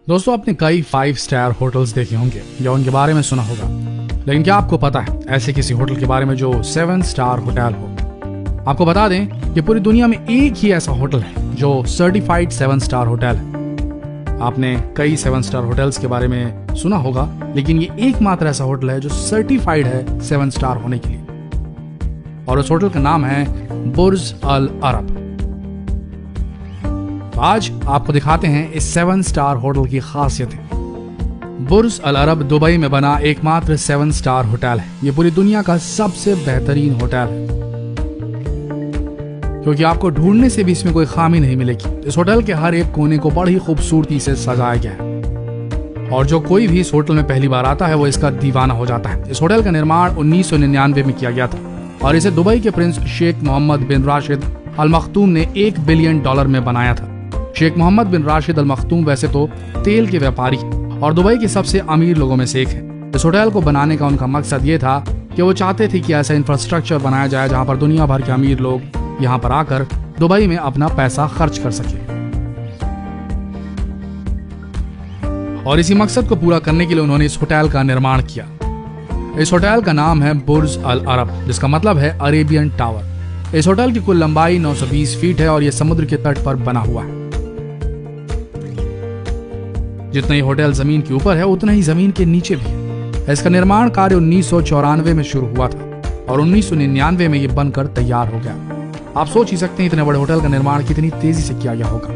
दोस्तों, आपने कई 5 स्टार होटल्स देखे होंगे या उनके बारे में सुना होगा, लेकिन क्या आपको पता है ऐसे किसी होटल के बारे में जो 7 स्टार होटल हो? आपको बता दें कि पूरी दुनिया में एक ही ऐसा होटल है जो सर्टिफाइड 7 स्टार होटल है। आपने कई 7 स्टार होटल्स के बारे में सुना होगा, लेकिन ये एकमात्र ऐसा होटल है जो सर्टिफाइड है 7 स्टार होने के लिए, और उस होटल का नाम है बुर्ज अल अरब। तो आज आपको दिखाते हैं इस 7 स्टार होटल की खासियतें। बुर्ज अल अरब दुबई में बना एकमात्र 7 स्टार होटल है। ये पूरी दुनिया का सबसे बेहतरीन होटल है, क्योंकि आपको ढूंढने से भी इसमें कोई खामी नहीं मिलेगी। इस होटल के हर एक कोने को बड़ी खूबसूरती से सजाया गया है, और जो कोई भी इस होटल में पहली बार आता है वो इसका दीवाना हो जाता है। इस होटल का निर्माण 1999 में किया गया था, और इसे दुबई के प्रिंस शेख मोहम्मद बिन राशिद अल मखतूम ने $1 बिलियन में बनाया था। शेख मोहम्मद बिन राशिद अल मखतूम वैसे तो तेल के व्यापारी और दुबई के सबसे अमीर लोगों में से एक है। इस होटल को बनाने का उनका मकसद ये था कि वो चाहते थे कि ऐसा इंफ्रास्ट्रक्चर बनाया जाए जहां पर दुनिया भर के अमीर लोग यहां पर आकर दुबई में अपना पैसा खर्च कर सके। और इसी मकसद को पूरा करने के लिए उन्होंने इस होटल का निर्माण किया। इस होटल का नाम है बुर्ज अल अरब, जिसका मतलब है अरेबियन टावर। इस होटल की कुल लंबाई 920 फीट है और यह समुद्र के तट पर बना हुआ है। जितना ही होटल जमीन के ऊपर है उतना ही जमीन के नीचे भी है। इसका निर्माण कार्य 1994 में शुरू हुआ था और 1999 में यह बनकर तैयार हो गया। आप सोच ही सकते हैं इतने बड़े होटल का निर्माण कितनी तेजी से किया गया होगा।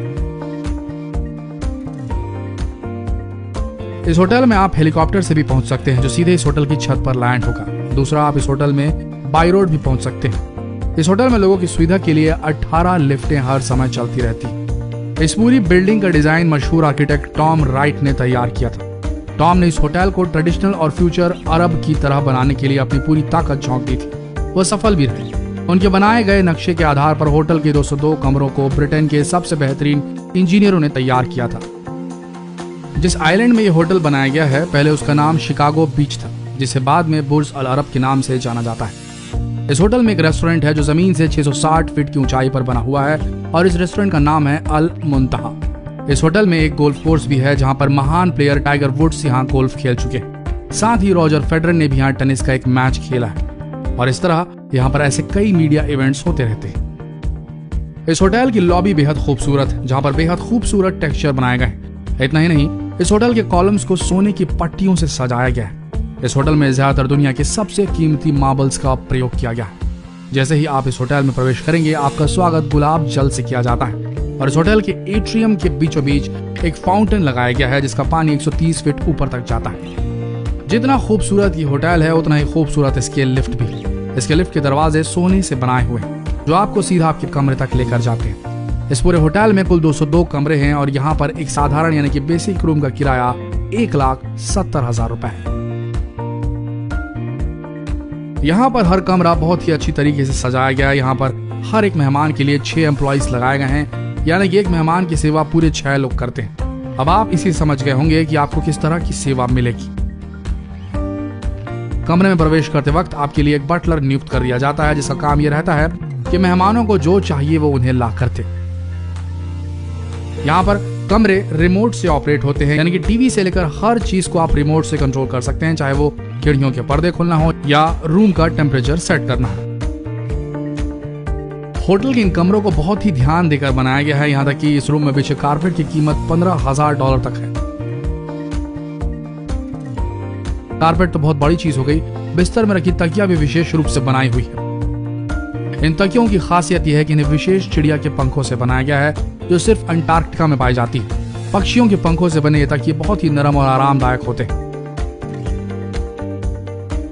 इस होटल में आप हेलीकॉप्टर से भी पहुंच सकते हैं, जो सीधे इस होटल की छत पर लैंड होगा। दूसरा, आप इस होटल में बाई रोड भी पहुंच सकते हैं। इस होटल में लोगों की सुविधा के लिए 18 लिफ्टें हर समय चलती रहती। इस पूरी बिल्डिंग का डिजाइन मशहूर आर्किटेक्ट टॉम राइट ने तैयार किया था। टॉम ने इस होटल को ट्रेडिशनल और फ्यूचर अरब की तरह बनाने के लिए अपनी पूरी ताकत झोंक दी थी। वो सफल भी रहे। उनके बनाए गए नक्शे के आधार पर होटल के 202 कमरों को ब्रिटेन के सबसे बेहतरीन इंजीनियरों ने तैयार किया था। जिस आइलैंड में ये होटल बनाया गया है, पहले उसका नाम शिकागो बीच था, जिसे बाद में बुर्ज अल अरब के नाम से जाना जाता है। इस होटल में एक रेस्टोरेंट है जो जमीन से 660 फीट की ऊंचाई पर बना हुआ है, और इस रेस्टोरेंट का नाम है अल मुंतहा। इस होटल में एक गोल्फ कोर्स भी है, जहां पर महान प्लेयर टाइगर वुड्स यहां गोल्फ खेल चुके हैं। साथ ही रॉजर फेडरर ने भी यहां टेनिस का एक मैच खेला है, और इस तरह यहां पर ऐसे कई मीडिया इवेंट्स होते रहते हैं। इस होटल की लॉबी बेहद खूबसूरत है, जहां पर बेहद खूबसूरत टेक्सचर बनाए गए। इतना ही नहीं, इस होटल के कॉलम्स को सोने की पट्टियों से सजाया गया है। इस होटल में ज्यादातर दुनिया के सबसे कीमती मार्बल्स का प्रयोग किया गया है। जैसे ही आप इस होटल में प्रवेश करेंगे, आपका स्वागत गुलाब जल से किया जाता है, और इस होटल के एट्रियम के बीचों बीच एक फाउंटेन लगाया गया है, जिसका पानी 130 फीट ऊपर तक जाता है। जितना खूबसूरत ये होटल है, उतना ही खूबसूरत इसके लिफ्ट भी। इसके लिफ्ट के दरवाजे सोने से बनाए हुए हैं, जो आपको सीधा आपके कमरे तक लेकर जाते हैं। इस पूरे होटल में कुल 202 कमरे हैं, और यहाँ पर एक साधारण यानी कि बेसिक रूम का किराया 1,70,000 रुपए है। यहाँ पर हर कमरा बहुत ही अच्छी तरीके से सजाया गया है। यहाँ पर हर एक मेहमान के लिए 6 एम्प्लॉइज लगाए गए हैं, यानी कि एक मेहमान की सेवा पूरे 6 लोग करते हैं। अब आप इसी समझ गए होंगे कि आपको किस तरह की सेवा मिलेगी। कमरे में प्रवेश करते वक्त आपके लिए एक बटलर नियुक्त कर दिया जाता है, जिसका काम यह रहता है कि मेहमानों को जो चाहिए वो उन्हें ला करते। यहाँ पर कमरे रिमोट से ऑपरेट होते हैं, यानी कि टीवी से लेकर हर चीज को आप रिमोट से कंट्रोल कर सकते हैं, चाहे वो खिड़कियों के पर्दे खोलना हो या रूम का टेम्परेचर सेट करना हो। होटल के इन कमरों को बहुत ही ध्यान देकर बनाया गया है, यहाँ तक कि इस रूम में बिछे कारपेट की कीमत $15,000 तक है। कारपेट तो बहुत बड़ी चीज हो गई, बिस्तर में रखी तकिया भी विशेष रूप से बनाई हुई है। इन तकियों की खासियत यह है कि इन्हें विशेष चिड़िया के पंखों से बनाया गया है, जो सिर्फ अंटार्कटिका में पाई जाती है। पक्षियों के पंखों से बने ये तकिए बहुत ही नरम और आरामदायक होते हैं।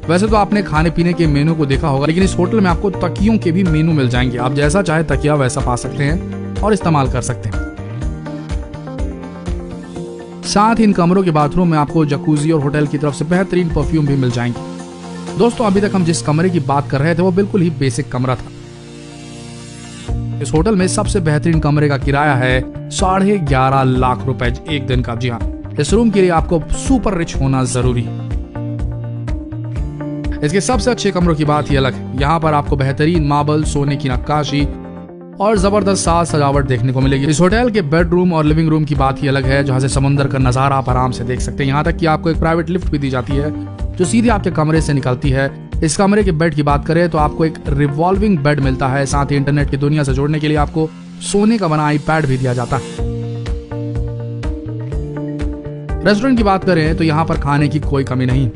वैसे तो आपने खाने पीने के मेनू को देखा होगा, लेकिन इस होटल में आपको तकियों के भी मेनू मिल जाएंगे। आप जैसा चाहे तकिया वैसा पा सकते हैं और इस्तेमाल कर सकते हैं। साथ ही इन कमरों के बाथरूम में आपको जकूजी और होटल की तरफ से बेहतरीन परफ्यूम भी मिल जाएंगे। दोस्तों, अभी तक हम जिस कमरे की बात कर रहे थे वो बिल्कुल ही बेसिक कमरा था। इस होटल में सबसे बेहतरीन कमरे का किराया है 11.5 लाख रुपए एक दिन का। जी हाँ, इस रूम के लिए आपको सुपर रिच होना जरूरी है। इसके सबसे अच्छे कमरों की बात ही अलग है। यहाँ पर आपको बेहतरीन मार्बल, सोने की नक्काशी और जबरदस्त साज सजावट देखने को मिलेगी। इस होटल के बेडरूम और लिविंग रूम की बात ही अलग है, जहाँ से समुद्र का नजारा आप आराम से देख सकते हैं। यहाँ तक कि आपको एक प्राइवेट लिफ्ट भी दी जाती है जो सीधे आपके कमरे से निकलती है। इस कमरे के बेड की बात करें तो आपको एक रिवॉल्विंग बेड मिलता है। साथ ही इंटरनेट की दुनिया से जोड़ने के लिए आपको सोने का बना आईपैड भी दिया जाता है। रेस्टोरेंट की बात करें तो यहाँ पर खाने की कोई कमी नहीं।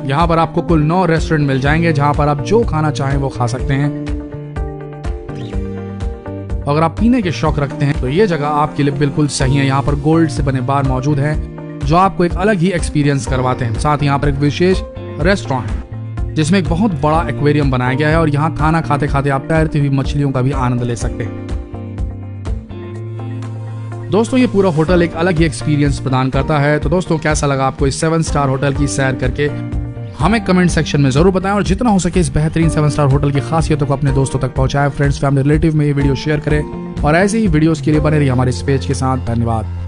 यहाँ पर आपको कुल 9 रेस्टोरेंट मिल जाएंगे जहाँ पर आप जो खाना चाहें वो खा सकते हैं। अगर आप पीने के शौक रखते हैं तो ये जगह आपके लिए बिल्कुल सही है। यहाँ पर गोल्ड से बने बार मौजूद हैं जो आपको एक अलग ही एक्सपीरियंस करवाते हैं। साथ ही यहाँ पर एक विशेष रेस्टोरेंट है जिसमें एक बहुत बड़ा एक्वेरियम बनाया गया है और यहाँ खाना खाते खाते आप तैरती हुई मछलियों का भी आनंद ले सकते हैं। दोस्तों ये पूरा होटल एक अलग ही एक्सपीरियंस प्रदान करता है। तो दोस्तों कैसा लगा आपको इस 7 स्टार होटल की सैर करके, हमें कमेंट सेक्शन में जरूर बताएं और जितना हो सके इस बेहतरीन 7 स्टार होटल की खासियतों को अपने दोस्तों तक पहुंचाएं। फ्रेंड्स, फैमिली, रिलेटिव में ये वीडियो शेयर करें और ऐसे ही वीडियोस के लिए बने रहिए हमारे इस पेज के साथ। धन्यवाद।